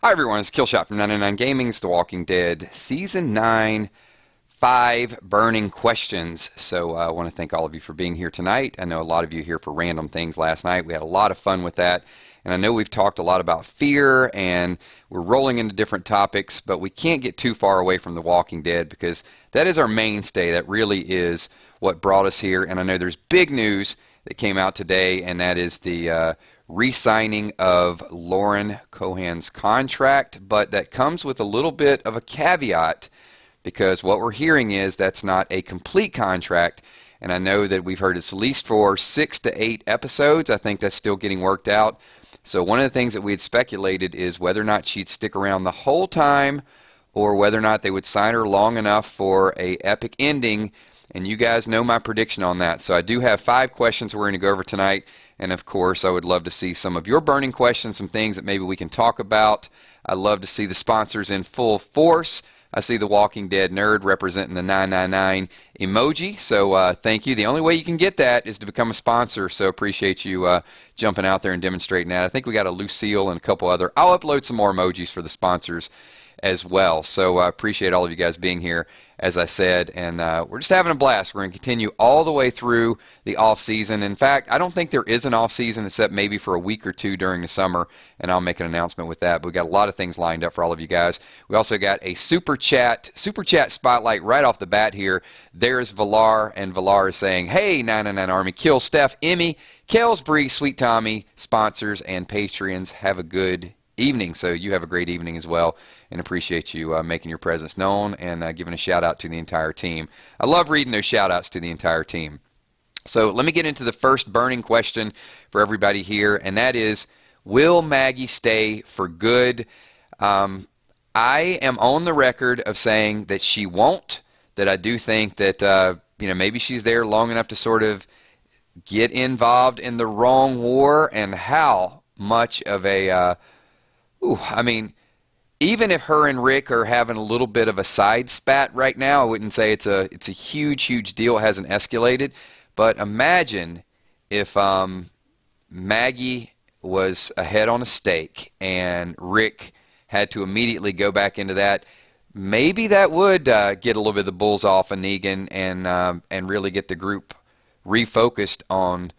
Hi everyone, it's Killshot from 99 Gaming's The Walking Dead Season 9, 5 Burning Questions. So I want to thank all of you for being here tonight. I know a lot of you here for random things last night. We had a lot of fun with that. And I know we've talked a lot about fear and we're rolling into different topics, but we can't get too far away from The Walking Dead because that is our mainstay. That really is what brought us here. And I know there's big news that came out today, and that is the re-signing of Lauren Cohan's contract, but that comes with a little bit of a caveat because what we're hearing is that's not a complete contract, and I know that we've heard it's at least for 6 to 8 episodes. I think that's still getting worked out. So one of the things that we had speculated is whether or not she'd stick around the whole time or whether or not they would sign her long enough for a epic ending, and you guys know my prediction on that. So I do have 5 questions we're going to go over tonight. And of course, I would love to see some of your burning questions, some things that maybe we can talk about. I'd love to see the sponsors in full force. I see the Walking Dead nerd representing the 999 emoji, so thank you. The only way you can get that is to become a sponsor, so appreciate you jumping out there and demonstrating that. I think we got a Lucille and a couple other. I'll upload some more emojis for the sponsors as well, so I appreciate all of you guys being here, as I said, and we're just having a blast. We're going to continue all the way through the off-season. In fact, I don't think there is an off-season except maybe for a week or two during the summer, and I'll make an announcement with that. But we've got a lot of things lined up for all of you guys. We also got a Super Chat spotlight right off the bat here. There's Valar, and Valar is saying, hey, 999 Army, kill Steph, Emmy, Kels, Bree, Sweet Tommy, sponsors, and Patreons. Have a good evening. So you have a great evening as well, and appreciate you making your presence known and giving a shout out to the entire team. I love reading those shout outs to the entire team. So let me get into the first burning question for everybody here, and that is, will Maggie stay for good? I am on the record of saying that she won't, that I do think that maybe she's there long enough to sort of get involved in the wrong war, and how much of a I mean, even if her and Rick are having a little bit of a side spat right now, I wouldn't say it's a huge deal. It hasn't escalated. But imagine if Maggie was ahead on a stake and Rick had to immediately go back into that. Maybe that would get a little bit of the bulls off of Negan and really get the group refocused on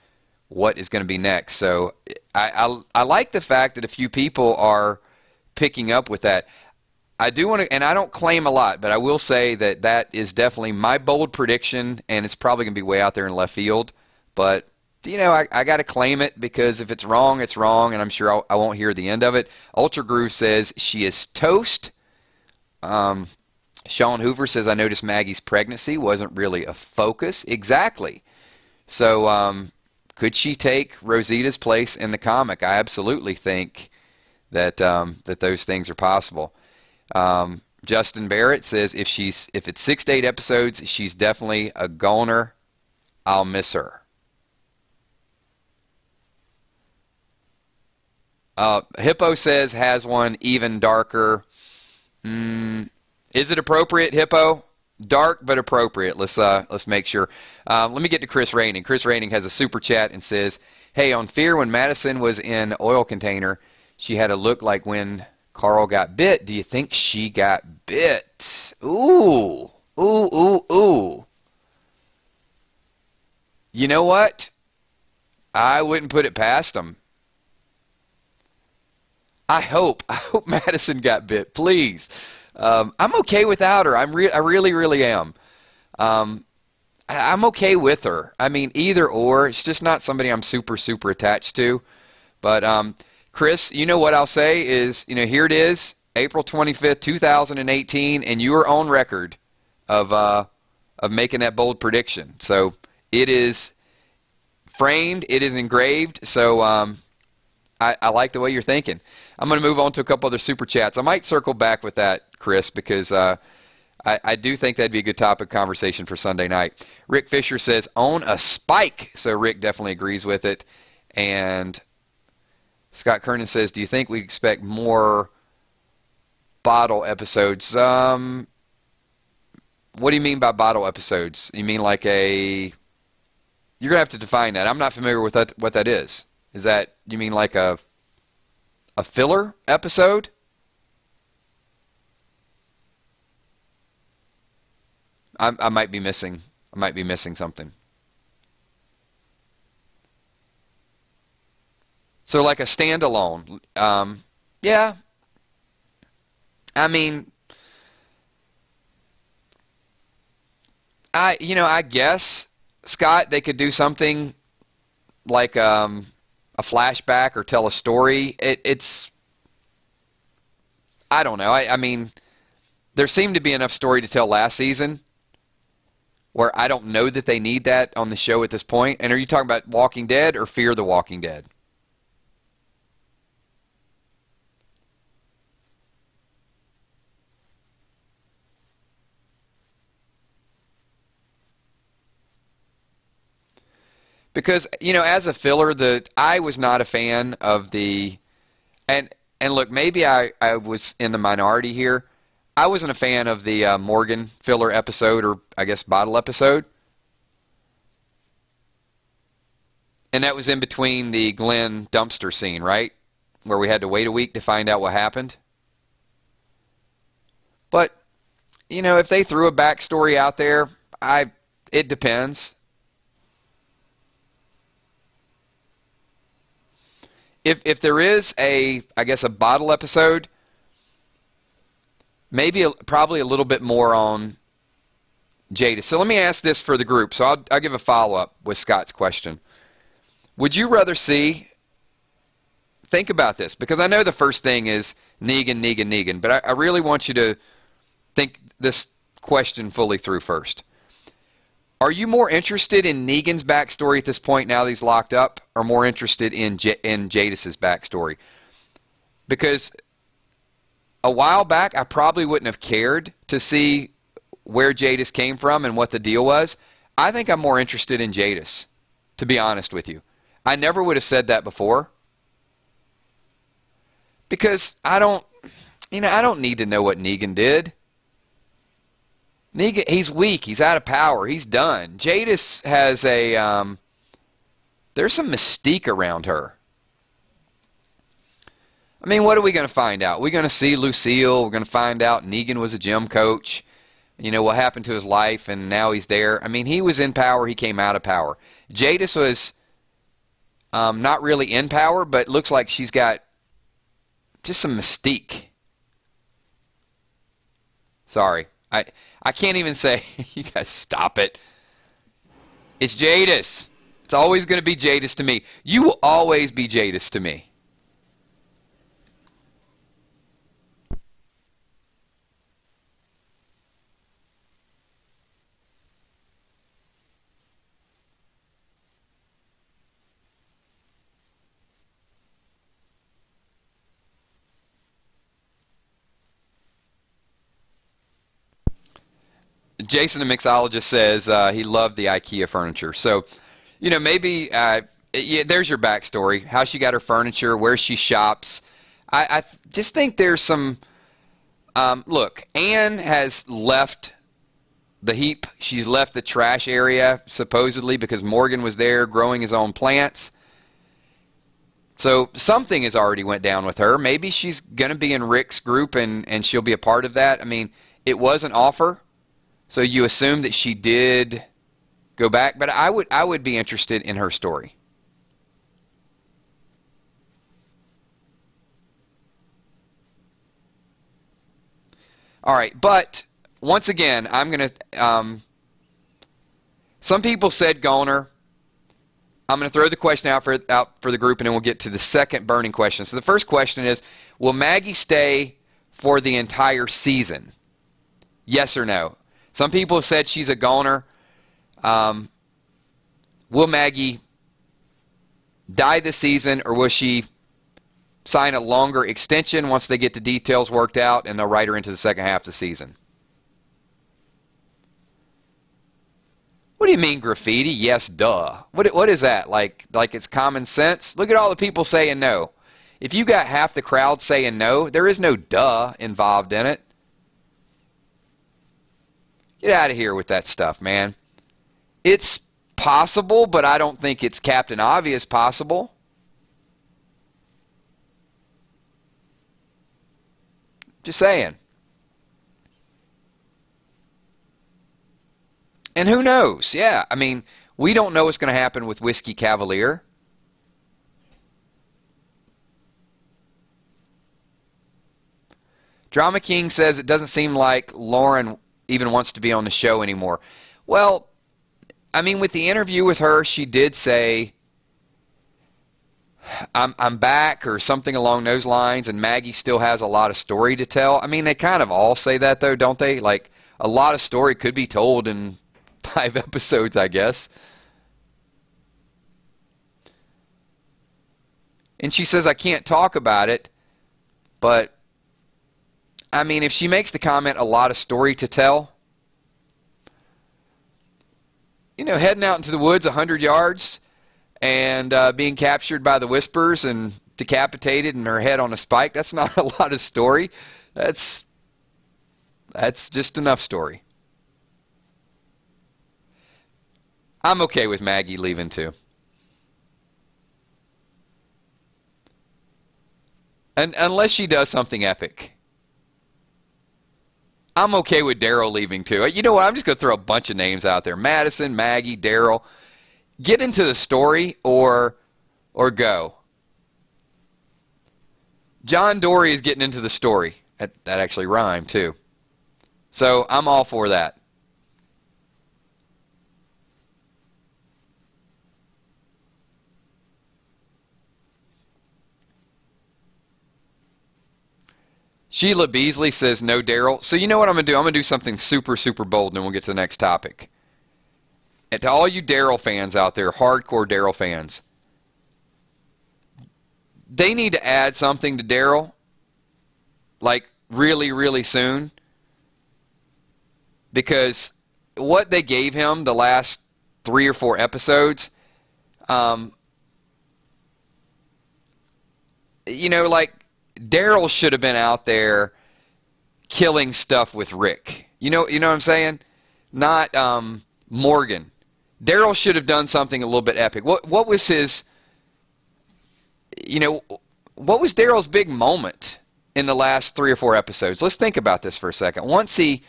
what is going to be next. So I like the fact that a few people are picking up with that. I do want to, and I don't claim a lot, but I will say that that is definitely my bold prediction, and it's probably going to be way out there in left field. But, I got to claim it, because if it's wrong, it's wrong, and I'm sure I won't hear the end of it. Ultra Groove says she is toast. Sean Hoover says, I noticed Maggie's pregnancy wasn't really a focus. Exactly. So, could she take Rosita's place in the comic? I absolutely think that that those things are possible. Justin Barrett says if it's 6 to 8 episodes, she's definitely a goner. I'll miss her. Hippo says has one even darker. Is it appropriate, Hippo? Dark but appropriate. Let's make sure. Let me get to Chris Raining. Chris Raining has a super chat and says, hey, on Fear, when Madison was in oil container, she had a look like when Carl got bit. Do you think she got bit? Ooh. Ooh. You know what? I wouldn't put it past them. I hope Madison got bit. Please. I'm okay without her. I really am. I'm okay with her. I mean, either or. It's just not somebody I'm super attached to. But Chris, you know what I'll say is, here it is, April 25th, 2018, and you are on record of making that bold prediction. So it is framed, it is engraved. So I like the way you're thinking. I'm going to move on to a couple other super chats. I might circle back with that, Chris, because I do think that'd be a good topic of conversation for Sunday night. Rick Fisher says, own a spike. So Rick definitely agrees with it. And Scott Kernan says, do you think we expect more bottle episodes? What do you mean by bottle episodes? You mean like a... You're going to have to define that. I'm not familiar with what that is. Is that, you mean like a filler episode? I might be missing. I might be missing something. So like a standalone. Yeah. I mean, I guess, Scott, they could do something like a flashback or tell a story. It's I don't know. I mean, there seemed to be enough story to tell last season where I don't know that they need that on the show at this point. And are you talking about Walking Dead or Fear the Walking Dead? Because, as a filler, I was not a fan of and and look, maybe I was in the minority here. I wasn't a fan of the Morgan filler episode, or I guess bottle episode. And that was in between the Glenn dumpster scene, right? Where we had to wait a week to find out what happened. But, if they threw a backstory out there, it depends. If there is I guess a bottle episode, maybe probably a little bit more on Jada. So let me ask this for the group. So I'll give a follow-up with Scott's question. Would you rather see, think about this, because I know the first thing is Negan, Negan, Negan, but I really want you to think this question fully through first. Are you more interested in Negan's backstory at this point now that he's locked up, or more interested in Jadis's backstory? Because a while back, I probably wouldn't have cared to see where Jadis came from and what the deal was. I think I'm more interested in Jadis, to be honest with you. I never would have said that before. Because I don't need to know what Negan did. Negan, he's weak. He's out of power. He's done. Jadis has there's some mystique around her. I mean, what are we going to find out? We're going to see Lucille. We're going to find out Negan was a gym coach. What happened to his life, and now he's there. I mean, he was in power. He came out of power. Jadis was not really in power, but looks like she's got just some mystique. Sorry. I can't even say, you guys stop it. It's Jadis. It's always going to be Jadis to me. You will always be Jadis to me. Jason, the mixologist, says he loved the IKEA furniture. So, maybe yeah, there's your backstory, how she got her furniture, where she shops. I just think there's some... look, Anne has left the heap. She's left the trash area, supposedly, because Morgan was there growing his own plants. So something has already went down with her. Maybe she's going to be in Rick's group and she'll be a part of that. I mean, it was an offer. So you assume that she did go back, but I would be interested in her story. All right, but once again, I'm going to... some people said Goner. I'm going to throw the question out for the group, and then we'll get to the second burning question. So the first question is, will Maggie stay for the entire season? Yes or no? Some people have said she's a goner. Will Maggie die this season, or will she sign a longer extension once they get the details worked out and they'll write her into the second half of the season? What do you mean graffiti? Yes, duh. What is that? Like it's common sense? Look at all the people saying no. If you got half the crowd saying no, there is no duh involved in it. Get out of here with that stuff, man. It's possible, but I don't think it's Captain Obvious possible. Just saying. And who knows? Yeah, I mean, we don't know what's going to happen with Whiskey Cavalier. Drama King says it doesn't seem like Lauren even wants to be on the show anymore. Well, I mean, with the interview with her, she did say, I'm back, or something along those lines, and Maggie still has a lot of story to tell. I mean, they kind of all say that, though, don't they? Like, a lot of story could be told in 5 episodes, I guess. And she says, I can't talk about it, but I mean, if she makes the comment, a lot of story to tell, you know, heading out into the woods 100 yards and being captured by the Whispers and decapitated and her head on a spike, that's not a lot of story. That's just enough story. I'm okay with Maggie leaving too. And unless she does something epic. I'm okay with Daryl leaving too. You know what? I'm just going to throw a bunch of names out there. Madison, Maggie, Daryl. Get into the story or go. John Dory is getting into the story. That actually rhymed too. So I'm all for that. Sheila Beasley says no Daryl. So you know what I'm going to do? I'm going to do something super, super bold, and then we'll get to the next topic. And to all you Daryl fans out there, hardcore Daryl fans, they need to add something to Daryl, like really, really soon. Because what they gave him the last 3 or 4 episodes, you know, like, Daryl should have been out there killing stuff with Rick. You know what I'm saying? Not Morgan. Daryl should have done something a little bit epic. What was his, you know, what was Daryl's big moment in the last 3 or 4 episodes? Let's think about this for a second. Once he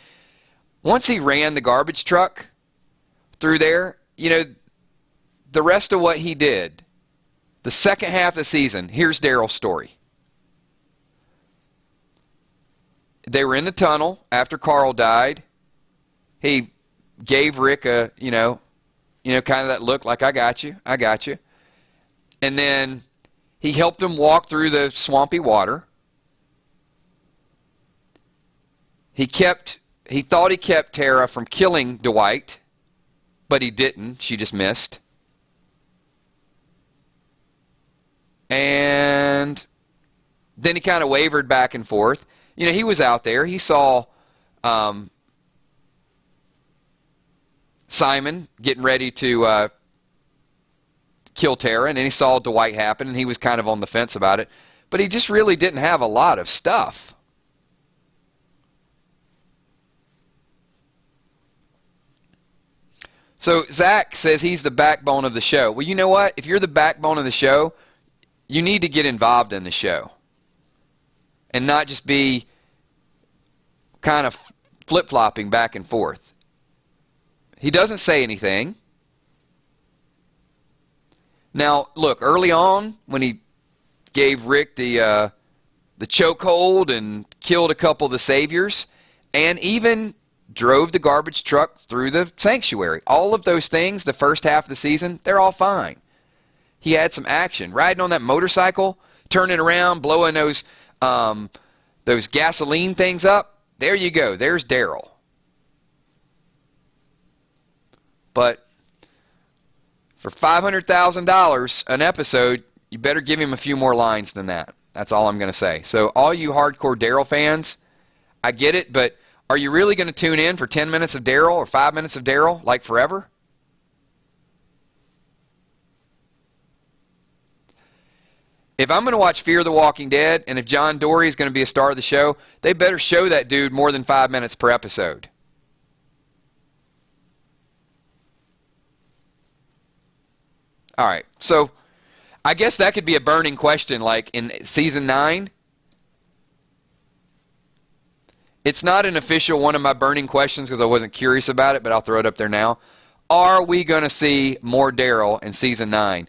ran the garbage truck through there, you know, the rest of what he did, the second half of the season, here's Daryl's story. They were in the tunnel after Carl died. He gave Rick a, you know, kind of that look like, I got you. And then he helped him walk through the swampy water. He thought he kept Tara from killing Dwight, but he didn't. She just missed. And then he kind of wavered back and forth. You know, he was out there. He saw Simon getting ready to kill Tara, and then he saw Dwight happen, and he was kind of on the fence about it. But he just really didn't have a lot of stuff. So Zach says he's the backbone of the show. Well, you know what? If you're the backbone of the show, you need to get involved in the show. And not just be kind of flip-flopping back and forth. He doesn't say anything. Now, look, early on, when he gave Rick the chokehold and killed a couple of the saviors, and even drove the garbage truck through the sanctuary, all of those things, the first half of the season, they're all fine. He had some action. Riding on that motorcycle, turning around, blowing those gasoline things up. There you go. There's Daryl. But for $500,000 an episode, you better give him a few more lines than that. That's all I'm going to say. So all you hardcore Daryl fans, I get it, but are you really going to tune in for 10 minutes of Daryl or 5 minutes of Daryl, like forever? If I'm going to watch Fear the Walking Dead, and if John Dory is going to be a star of the show, they better show that dude more than 5 minutes per episode. All right, so I guess that could be a burning question, like in season 9. It's not an official one of my burning questions because I wasn't curious about it, but I'll throw it up there now. Are we going to see more Daryl in Season 9?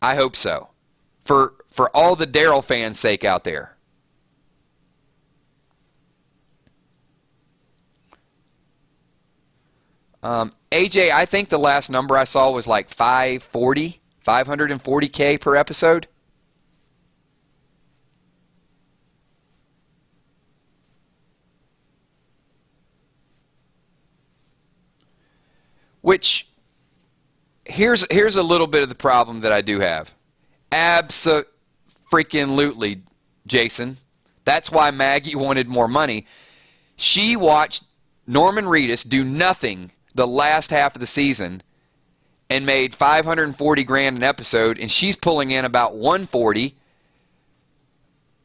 I hope so. For all the Daryl fans' sake out there. AJ, I think the last number I saw was like 540K per episode. Which, here's a little bit of the problem that I do have. Abso-freaking-lutely, Jason. That's why Maggie wanted more money. She watched Norman Reedus do nothing the last half of the season and made $540,000 an episode, and she's pulling in about $140.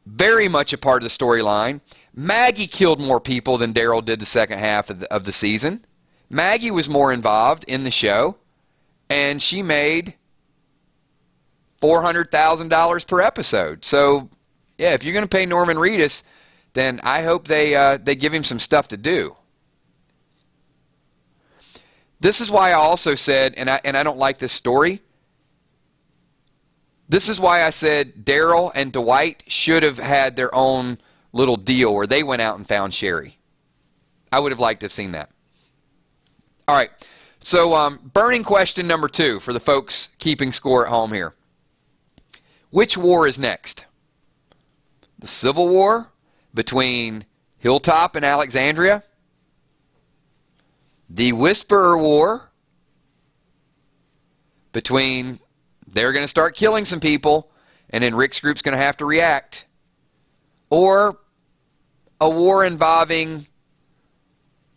Very much a part of the storyline. Maggie killed more people than Daryl did the second half of the season. Maggie was more involved in the show, and she made $400,000 per episode. So, yeah, if you're going to pay Norman Reedus, then I hope they give him some stuff to do. This is why I also said, and I don't like this story, this is why I said Daryl and Dwight should have had their own little deal where they went out and found Sherry. I would have liked to have seen that. All right, so burning question number 2 for the folks keeping score at home here. Which war is next? The Civil War between Hilltop and Alexandria? The Whisperer War between they're going to start killing some people and then Rick's group's going to have to react? Or a war involving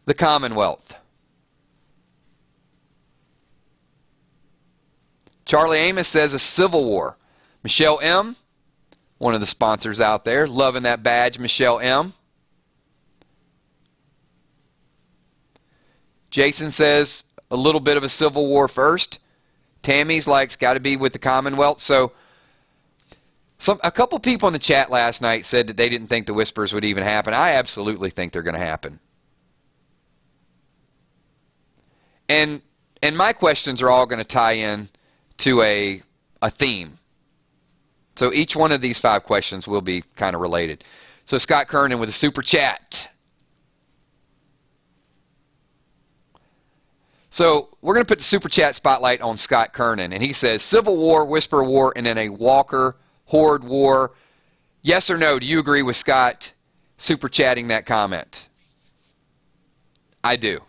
the Commonwealth? Charlie Amos says a civil war. Michelle M., one of the sponsors out there, loving that badge, Michelle M. Jason says a little bit of a civil war first. Tammy's like, it's got to be with the Commonwealth. So a couple people in the chat last night said that they didn't think the Whispers would even happen. I absolutely think they're going to happen. And my questions are all going to tie in to a theme. So each one of these 5 questions will be kind of related. So Scott Kernan with a super chat. So we're going to put the super chat spotlight on Scott Kernan. And he says, Civil War, Whisper War, and then a Walker Horde War. Yes or no? Do you agree with Scott super chatting that comment? I do.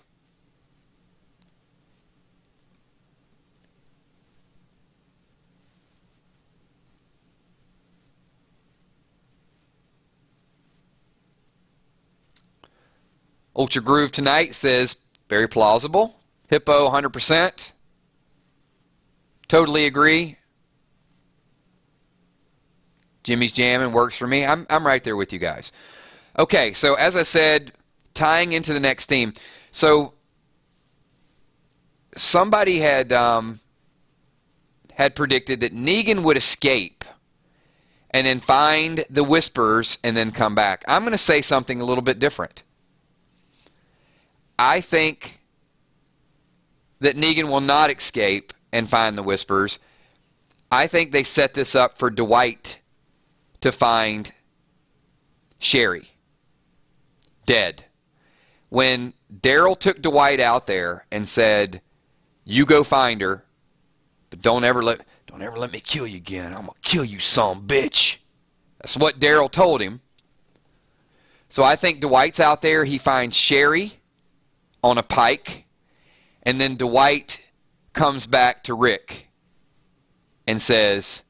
Ultra Groove tonight says, very plausible. Hippo, 100%. Totally agree. Jimmy's jamming works for me. I'm right there with you guys. Okay, so as I said, tying into the next theme. So somebody had predicted that Negan would escape and then find the Whispers and then come back. I'm going to say something a little bit different. I think that Negan will not escape and find the Whispers. I think they set this up for Dwight to find Sherry dead. When Daryl took Dwight out there and said, you go find her, but don't ever let me kill you again. I'm going to kill you, some bitch. That's what Daryl told him. So I think Dwight's out there. He finds Sherry on a pike, and then Dwight comes back to Rick and says,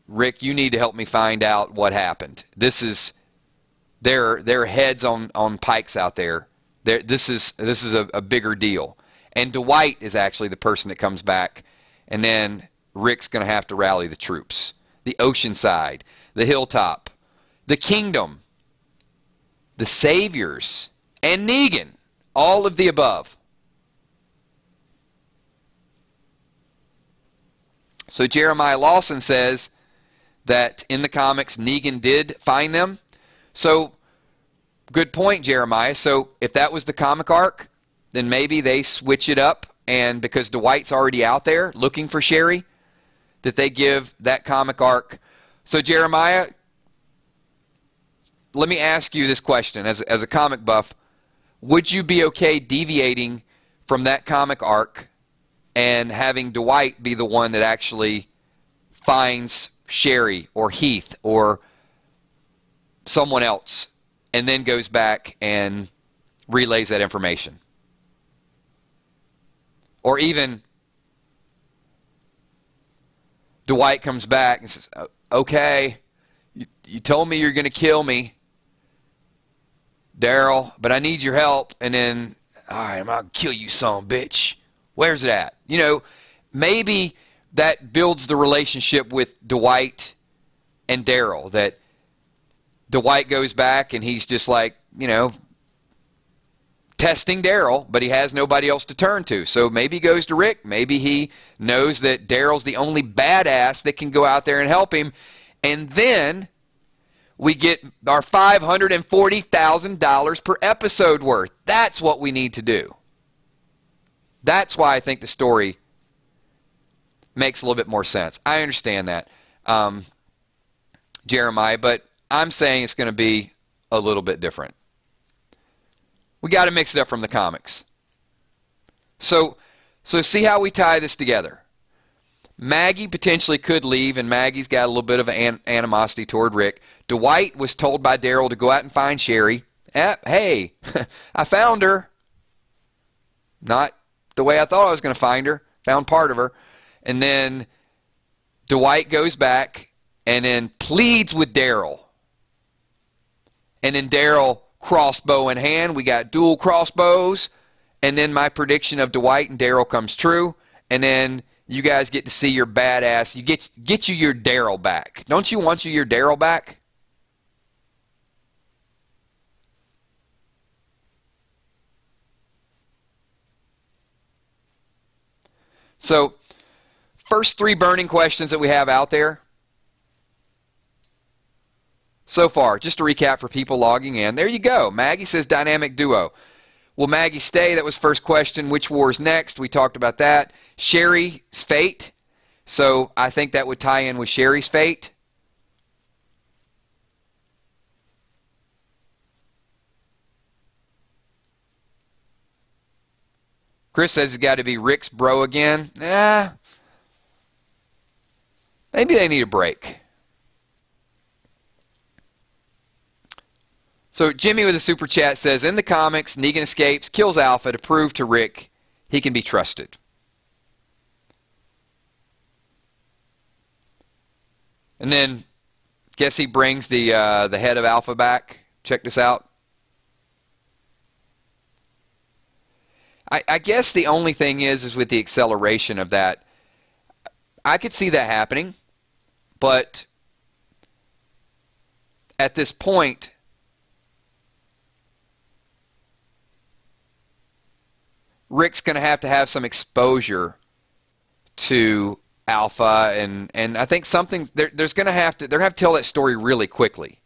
Rick, you need to help me find out what happened. This is their heads on pikes out there. This is a bigger deal. And Dwight is actually the person that comes back, and then Rick's going to have to rally the troops. The Oceanside, the Hilltop, the Kingdom, the Saviors, and Negan. All of the above. So Jeremiah Lawson says that in the comics, Negan did find them. So good point, Jeremiah. So if that was the comic arc, then maybe they switch it up, and because Dwight's already out there looking for Sherry, that they give that comic arc. So Jeremiah, let me ask you this question. As a comic buff, would you be okay deviating from that comic arc and having Dwight be the one that actually finds Sherry or Heath or someone else and then goes back and relays that information? Or even Dwight comes back and says, okay, you told me you're going to kill me, Daryl, but I need your help. And then, all right, I'm going to kill you, son of a bitch. Where's it at? You know, maybe that builds the relationship with Dwight and Daryl, that Dwight goes back and he's just like, you know, testing Daryl, but he has nobody else to turn to. So maybe he goes to Rick. Maybe he knows that Daryl's the only badass that can go out there and help him. And then we get our $540,000 per episode worth. That's what we need to do. That's why I think the story makes a little bit more sense. I understand that, Jeremiah, but I'm saying it's going to be a little bit different. We got to mix it up from the comics. So see how we tie this together. Maggie potentially could leave, and Maggie's got a little bit of animosity toward Rick. Dwight was told by Daryl to go out and find Sherry. Hey, I found her. Not the way I thought I was going to find her. Found part of her. And then Dwight goes back and then pleads with Daryl. And then Daryl, crossbow in hand. We got dual crossbows. And then my prediction of Dwight and Daryl comes true. And then you guys get to see your badass. You get you your Daryl back. Don't you want your Daryl back? So, first 3 burning questions that we have out there so far. Just to recap for people logging in. There you go. Maggie says dynamic duo. Will Maggie stay? That was first question. Which war's next? We talked about that. Sherry's fate. So I think that would tie in with Sherry's fate. Chris says it's got to be Rick's bro again. Maybe they need a break. So Jimmy with a super chat says, in the comics, Negan escapes, kills Alpha to prove to Rick he can be trusted. And then, guess he brings the head of Alpha back. Check this out. I guess the only thing is with the acceleration of that, I could see that happening, but at this point, Rick's going to have some exposure to Alpha, and I think something there's going to have to tell that story really quickly,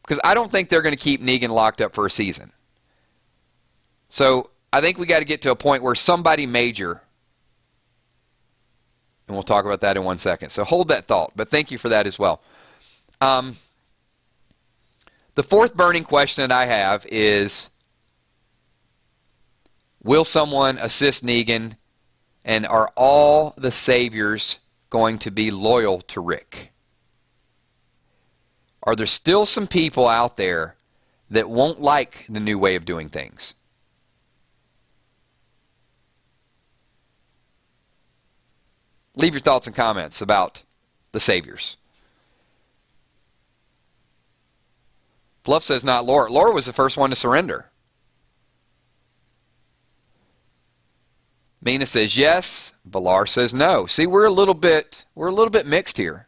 because I don't think they're going to keep Negan locked up for a season. So I think we got to get to a point where somebody major, and we'll talk about that in 1 second. So hold that thought, but thank you for that as well. The fourth burning question that I have is, will someone assist Negan, and are all the saviors going to be loyal to Rick? Are there still some people out there that won't like the new way of doing things? Leave your thoughts and comments about the saviors. Fluff says not Laura. Laura was the first one to surrender. Mina says yes. Valar says no. See, we're a little bit mixed here.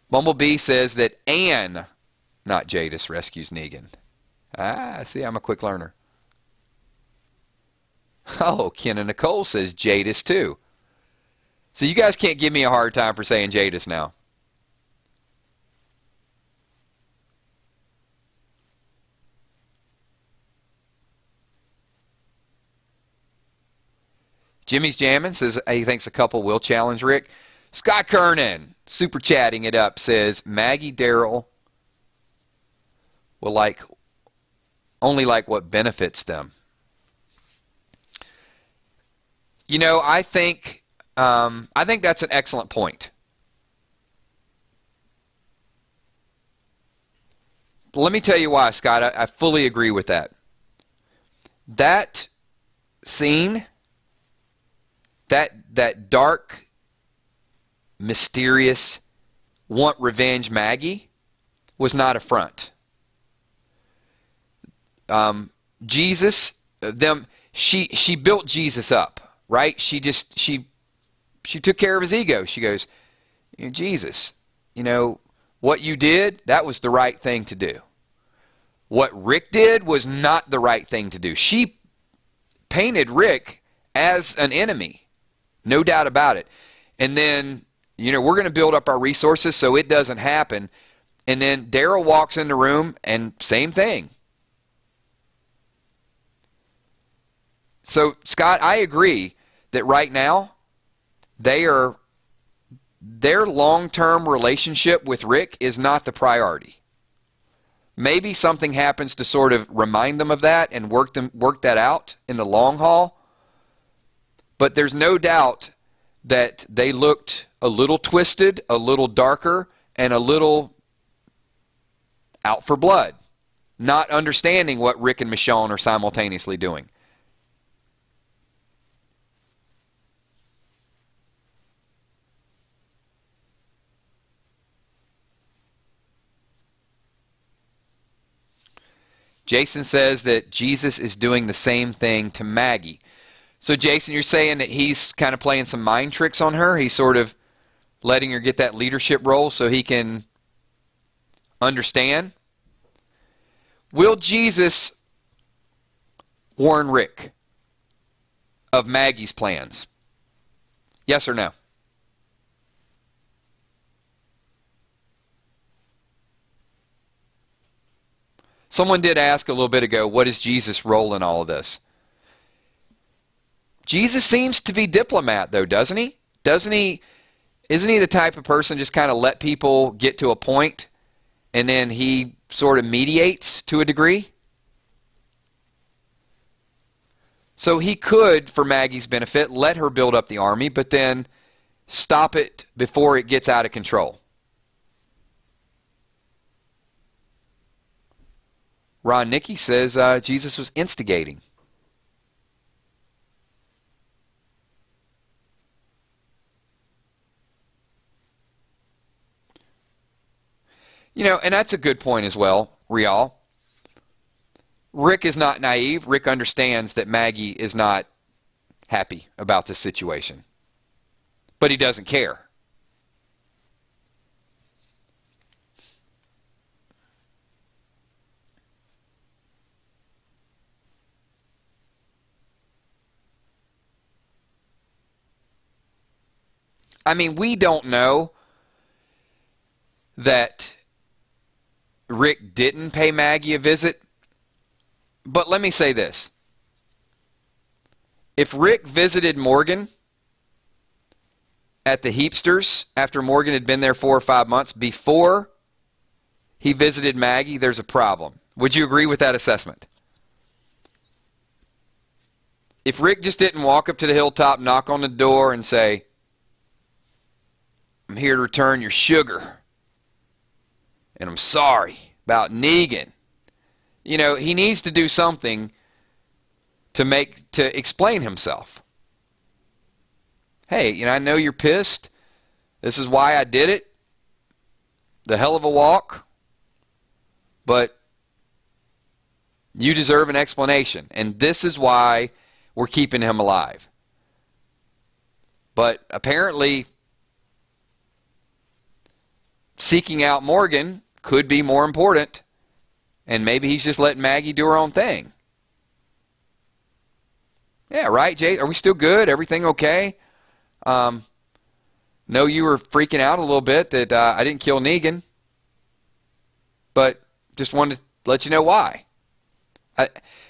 Bumblebee says that Anne, not Jadis, rescues Negan. See, I'm a quick learner. Oh, Ken and Nicole says Jadis too. So you guys can't give me a hard time for saying Jadis now. Jimmy's Jammin' says he thinks a couple will challenge Rick. Scott Kernan, super chatting it up, says Maggie Daryl will only like what benefits them. You know, I think that's an excellent point. Let me tell you why, Scott. I fully agree with that. That scene, that dark, mysterious, want revenge Maggie was not a front. Jesus, she built Jesus up, right? She took care of his ego. She goes, Jesus, what you did, that was the right thing to do. What Rick did was not the right thing to do. She painted Rick as an enemy, no doubt about it. And then, we're going to build up our resources so it doesn't happen. And then Daryl walks in the room and same thing. So, Scott, I agree that right now their long-term relationship with Rick is not the priority. Maybe something happens to sort of remind them of that and work that out in the long haul. But there's no doubt that they looked a little twisted, a little darker, and a little out for blood, not understanding what Rick and Michonne are simultaneously doing. Jason says that Jesus is doing the same thing to Maggie. So, Jason, you're saying that he's kind of playing some mind tricks on her? He's sort of letting her get that leadership role so he can understand? Will Jesus warn Rick of Maggie's plans? Yes or no? Someone did ask a little bit ago, what is Jesus' role in all of this? Jesus seems to be diplomat, though, doesn't he? Isn't he the type of person just kind of let people get to a point and then he sort of mediates to a degree? So he could, for Maggie's benefit, let her build up the army, but then stop it before it gets out of control. Ron Nicky says Jesus was instigating. And that's a good point as well, Rial. Rick is not naive. Rick understands that Maggie is not happy about this situation. But he doesn't care. I mean, we don't know that Rick didn't pay Maggie a visit, but let me say this. If Rick visited Morgan at the Heapsters after Morgan had been there 4 or 5 months before he visited Maggie, there's a problem. Would you agree with that assessment? If Rick just didn't walk up to the hilltop, knock on the door, and say, I'm here to return your sugar, and I'm sorry about Negan. He needs to do something to explain himself. Hey, I know you're pissed. This is why I did it. The hell of a walk. But you deserve an explanation. And this is why we're keeping him alive. But apparently, seeking out Morgan could be more important, and maybe he's just letting Maggie do her own thing. Yeah, right, Jay? Are we still good? Everything okay? Know you were freaking out a little bit that I didn't kill Negan, but just wanted to let you know why.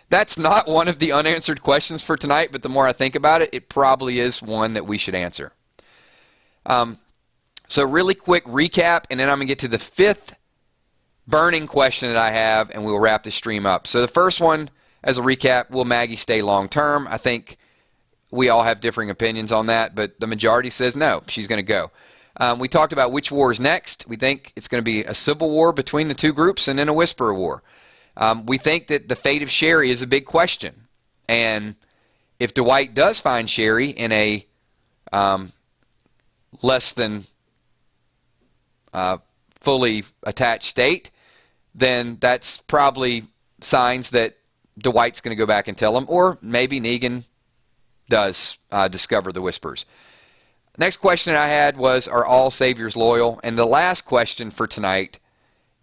That's not one of the unanswered questions for tonight, but the more I think about it, it probably is one that we should answer. So really quick recap, and then I'm going to get to the fifth burning question that I have, and we'll wrap the stream up. So the first one, as a recap, will Maggie stay long term? I think we all have differing opinions on that, but the majority says no, she's going to go. We talked about which war is next. We think it's going to be a civil war between the two groups and then a whisperer war. We think that the fate of Sherry is a big question. And if Dwight does find Sherry in a less than fully attached state, then that's probably signs that Dwight's going to go back and tell him, or maybe Negan does discover the whispers. Next question I had was, are all saviors loyal? And the last question for tonight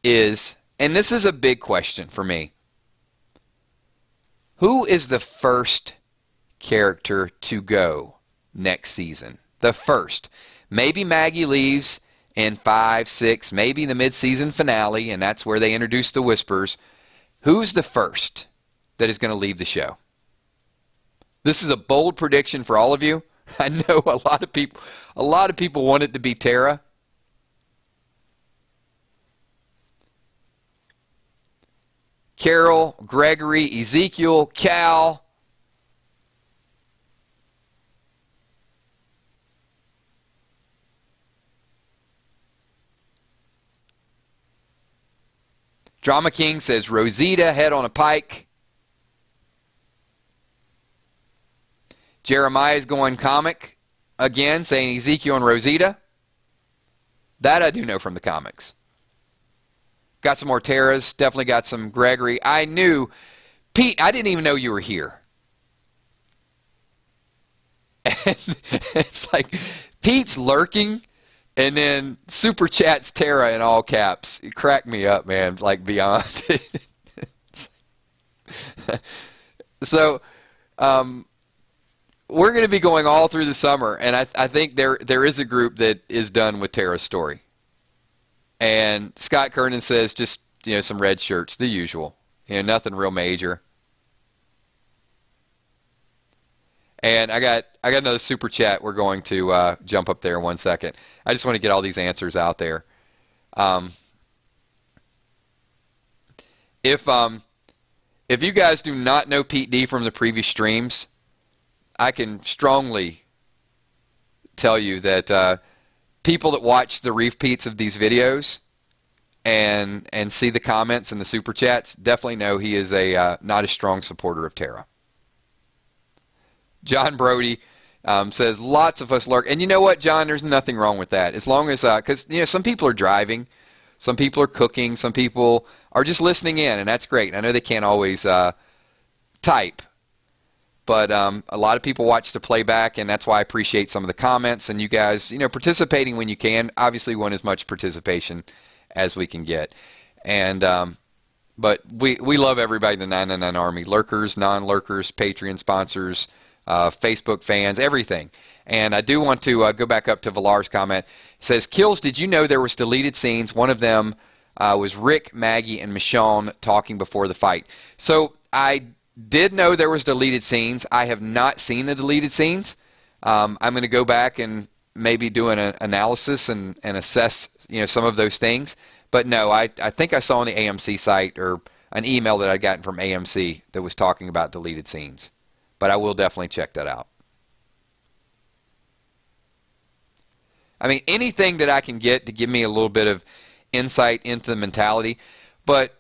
is, and this is a big question for me, who is the first character to go next season? The first. Maybe Maggie leaves in 5, 6, maybe the mid-season finale, and that's where they introduce the whispers. Who's the first that is going to leave the show? This is a bold prediction for all of you. I know a lot of people want it to be Tara. Carol, Gregory, Ezekiel, Cal. Drama King says Rosita, head on a pike. Jeremiah's going comic again, saying Ezekiel and Rosita. That I do know from the comics. Got some more Taras, definitely got some Gregory. I knew, Pete, I didn't even know you were here. And it's like, Pete's lurking, and then super chats Tara in all caps. It cracked me up, man, like beyond. So, we're going to be going all through the summer, and I think there is a group that is done with Tara's story. And Scott Kernan says just, some red shirts, the usual. Nothing real major. And I got another super chat we're going to jump up there in 1 second. I just want to get all these answers out there. If you guys do not know Pete D from the previous streams, I can strongly tell you that people that watch the repeats of these videos and see the comments and the super chats definitely know he is not a strong supporter of Tara. John Brody says lots of us lurk, and you know what, John? There's nothing wrong with that, as long as because some people are driving, some people are cooking, some people are just listening in, and that's great. I know they can't always type. But a lot of people watch the playback, and that's why I appreciate some of the comments and you guys, participating when you can. Obviously, want as much participation as we can get. And but we love everybody in the 999 Army, lurkers, non-lurkers, Patreon sponsors, Facebook fans, everything. And I do want to go back up to Villar's comment. It says, Kills, did you know there was deleted scenes? One of them was Rick, Maggie, and Michonne talking before the fight. So I did know there was deleted scenes. I have not seen the deleted scenes. I'm going to go back and maybe do an analysis and assess some of those things. But no, I think I saw on the AMC site or an email that I'd gotten from AMC that was talking about deleted scenes. But I will definitely check that out. I mean, anything that I can get to give me a little bit of insight into the mentality. But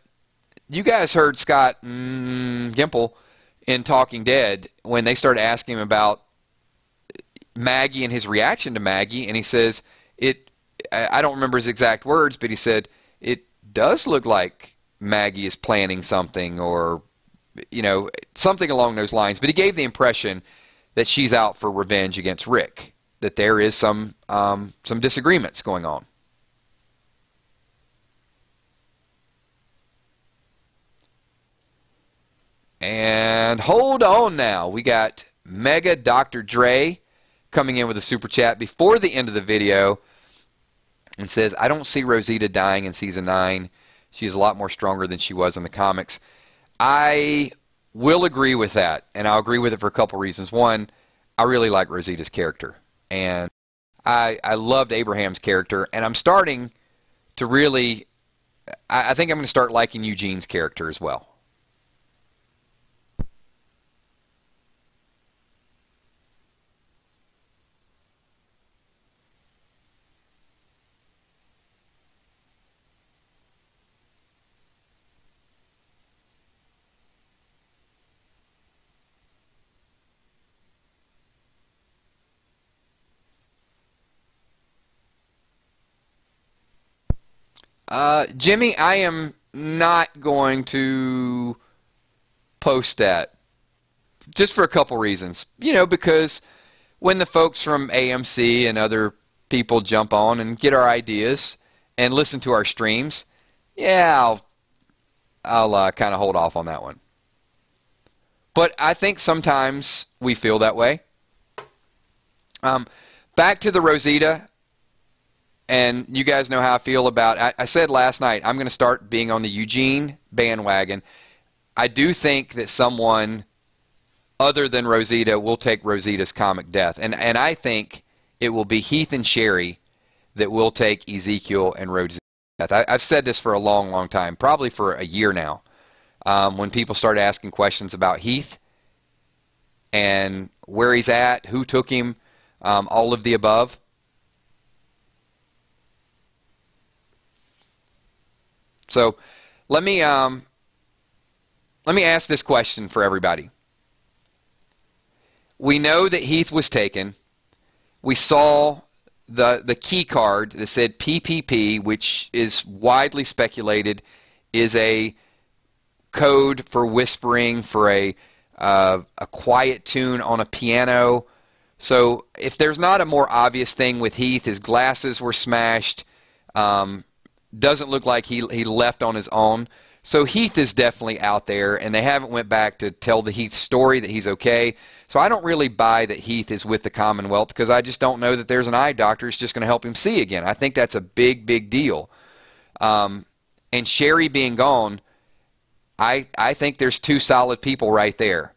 you guys heard Scott Gimple in Talking Dead when they started asking him about Maggie and his reaction to Maggie, and he says, I don't remember his exact words, but he said, it does look like Maggie is planning something, or something along those lines. But he gave the impression that she's out for revenge against Rick, that there is some disagreements going on. And hold on now. We got Mega Dr. Dre coming in with a super chat before the end of the video and says, I don't see Rosita dying in Season 9. She is a lot more stronger than she was in the comics. I will agree with that, and I'll agree with it for a couple reasons. One, I really like Rosita's character, and I loved Abraham's character, and I'm starting to really, I think I'm going to start liking Eugene's character as well. Jimmy, I am not going to post that, just for a couple reasons. You know, because when the folks from AMC and other people jump on and get our ideas and listen to our streams, yeah, I'll kind of hold off on that one. But I think sometimes we feel that way. Back to the Rosita. And you guys know how I feel about, I said last night, I'm going to start being on the Eugene bandwagon. I do think that someone other than Rosita will take Rosita's comic death. And I think it will be Heath and Sherry that will take Ezekiel and Rosita's death. I've said this for a long, long time, probably for a year now, when people start asking questions about Heath and where he's at, who took him, all of the above. So let me ask this question for everybody. We know that Heath was taken. We saw the key card that said PPP, which is widely speculated is a code for whispering for a quiet tune on a piano. So if there's not a more obvious thing with Heath, his glasses were smashed. Doesn't look like he left on his own. So Heath is definitely out there, and they haven't went back to tell the Heath story that he's okay. So I don't really buy that Heath is with the Commonwealth, because I just don't know that there's an eye doctor who's just going to help him see again. I think that's a big, big deal. And Sherry being gone, I think there's two solid people right there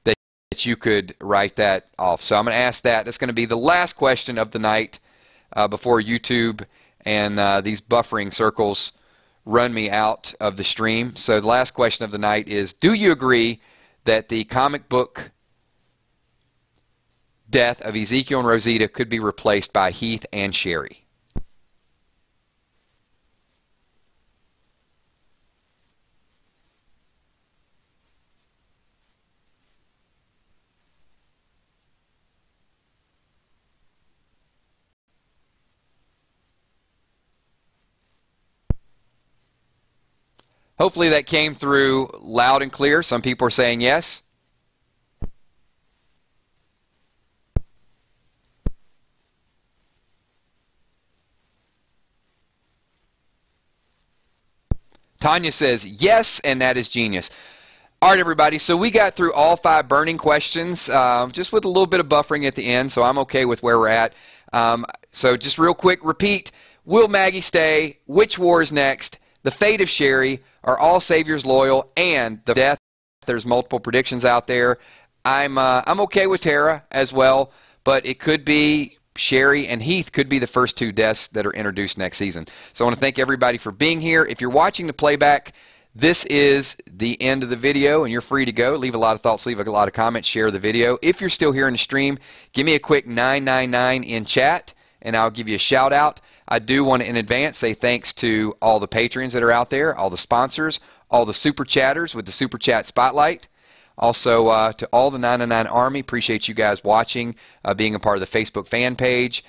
that you could write that off. So I'm going to ask that. That's going to be the last question of the night before YouTube and these buffering circles run me out of the stream. So the last question of the night is, do you agree that the comic book death of Ezekiel and Rosita could be replaced by Heath and Sherry? Hopefully that came through loud and clear. Some people are saying yes. Tanya says yes, and that is genius. All right, everybody, so we got through all 5 burning questions, just with a little bit of buffering at the end, so I'm okay with where we're at. So just real quick, repeat, will Maggie stay? Which war is next? The fate of Sherry? Are all saviors loyal? And the death? There's multiple predictions out there. I'm okay with Tara as well, but it could be Sherry and Heath could be the first 2 deaths that are introduced next season. So I want to thank everybody for being here. If you're watching the playback, this is the end of the video, and you're free to go. Leave a lot of thoughts, leave a lot of comments, share the video. If you're still here in the stream, give me a quick 999 in chat, and I'll give you a shout out. I do want to in advance say thanks to all the patrons that are out there, all the sponsors, all the super chatters with the super chat spotlight. Also, to all the 999 Army, appreciate you guys watching, being a part of the Facebook fan page.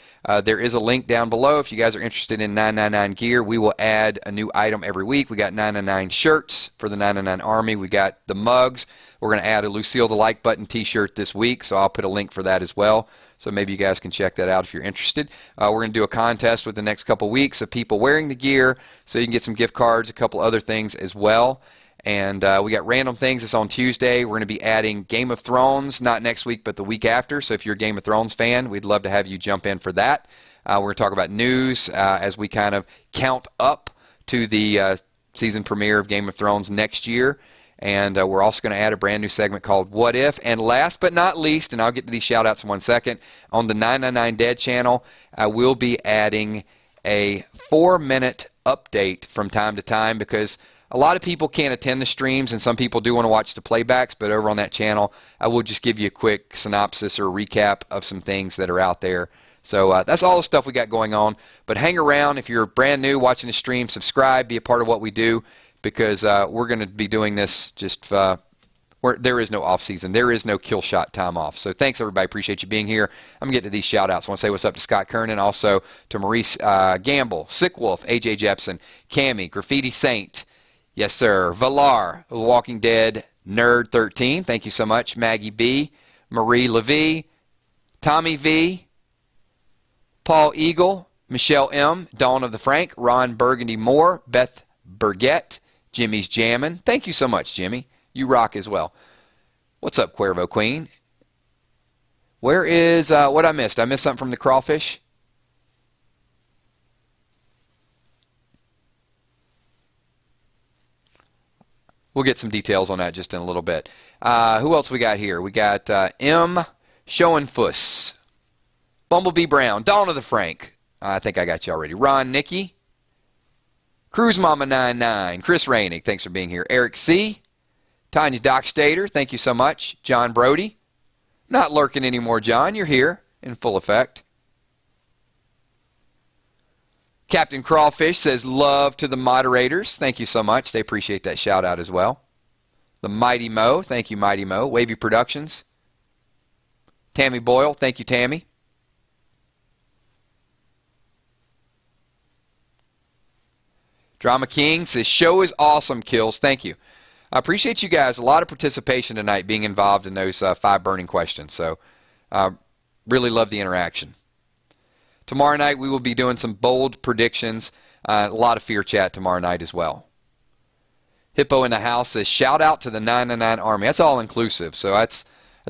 There is a link down below if you guys are interested in 999 gear. We will add a new item every week. We got 999 shirts for the 999 Army. We got the mugs. We're going to add a Lucille the Like Button t-shirt this week, so I'll put a link for that as well. So maybe you guys can check that out if you're interested. We're going to do a contest with the next couple weeks of people wearing the gear, so you can get some gift cards, a couple other things as well. And we got Random Things. It's on Tuesday. We're going to be adding Game of Thrones, not next week, but the week after. So if you're a Game of Thrones fan, we'd love to have you jump in for that. We're going to talk about news as we kind of count up to the season premiere of Game of Thrones next year. And we're also going to add a brand new segment called What If. And last but not least, and I'll get to these shout-outs in 1 second, on the 999 Dead channel, I will be adding a 4-minute update from time to time, because a lot of people can't attend the streams, and some people do want to watch the playbacks, but over on that channel, I will just give you a quick synopsis or recap of some things that are out there. So that's all the stuff we got going on. But hang around. If you're brand new watching the stream, subscribe, be a part of what we do, because we're going to be doing this just where there is no off season. There is no kill shot time off. So thanks, everybody. Appreciate you being here. I'm going to get to these shout outs. I want to say what's up to Scott Kernan, also to Maurice Gamble, Sick Wolf, AJ Jepson, Cammy, Graffiti Saint, yes sir, Valar, The Walking Dead, Nerd 13, thank you so much, Maggie B, Marie Levy, Tommy V, Paul Eagle, Michelle M, Dawn of the Frank, Ron Burgundy Moore, Beth Burgett, Jimmy's Jammin'. Thank you so much, Jimmy. You rock as well. What's up, Cuervo Queen? Where is what I missed? I missed something from the crawfish. We'll get some details on that just in a little bit. Who else we got here? We got M. Schoenfuss, Bumblebee Brown, Dawn of the Frank. I think I got you already. Ron Nicky, Cruise Mama 99, Chris Rainick, thanks for being here. Eric C. Tanya Dockstader, thank you so much. John Brody, not lurking anymore, John. You're here in full effect. Captain Crawfish says love to the moderators. Thank you so much. They appreciate that shout out as well. The Mighty Mo, thank you, Mighty Mo. Wavy Productions. Tammy Boyle, thank you, Tammy. Drama King says show is awesome, Kills. Thank you. I appreciate you guys. A lot of participation tonight, being involved in those 5 burning questions. So really love the interaction. Tomorrow night we will be doing some bold predictions. A lot of fear chat tomorrow night as well. Hippo in the house says shout out to the 999 Army. That's all inclusive. So that's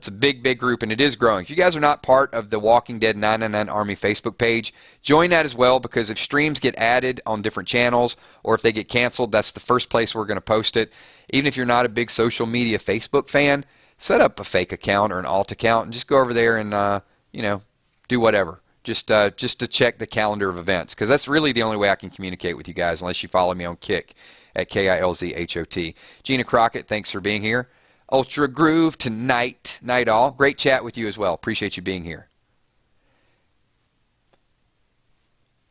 a big, big group, and it is growing. If you guys are not part of the Walking Dead 999 Army Facebook page, join that as well, because if streams get added on different channels or if they get canceled, that's the first place we're going to post it. Even if you're not a big social media Facebook fan, set up a fake account or an alt account and just go over there and, you know, do whatever. Just to check the calendar of events, because that's really the only way I can communicate with you guys, unless you follow me on Kick at KILZHOT. Gina Crockett, thanks for being here. Ultra Groove tonight, night all. Great chat with you as well. Appreciate you being here.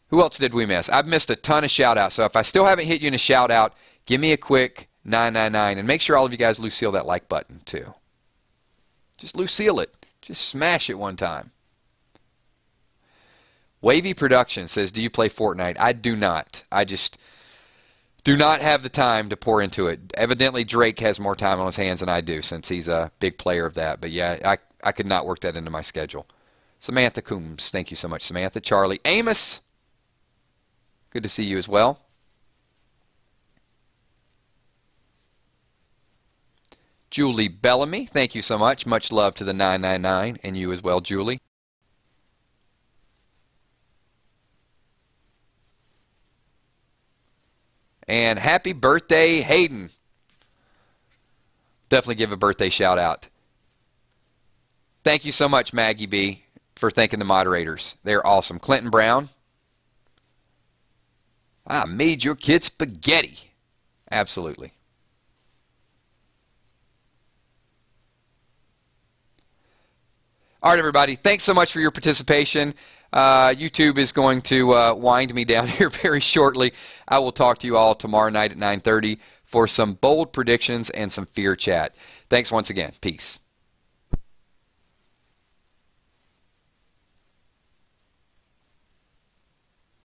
Who else did we miss? I've missed a ton of shout-outs, so if I still haven't hit you in a shout-out, give me a quick 999, and make sure all of you guys Lucille that like button, too. Just Lucille it. Just smash it one time. Wavy Production says, do you play Fortnite? I do not. I just do not have the time to pour into it. Evidently, Drake has more time on his hands than I do, since he's a big player of that. But yeah, I could not work that into my schedule. Samantha Coombs, thank you so much, Samantha. Charlie Amos, good to see you as well. Julie Bellamy, thank you so much. Much love to the 999, and you as well, Julie. And happy birthday, Hayden. Definitely give a birthday shout out. Thank you so much, Maggie B, for thanking the moderators. They're awesome. Clinton Brown. I made your kid spaghetti. Absolutely. All right, everybody. Thanks so much for your participation. YouTube is going to wind me down here very shortly. I will talk to you all tomorrow night at 9:30 for some bold predictions and some fear chat. Thanks once again. Peace.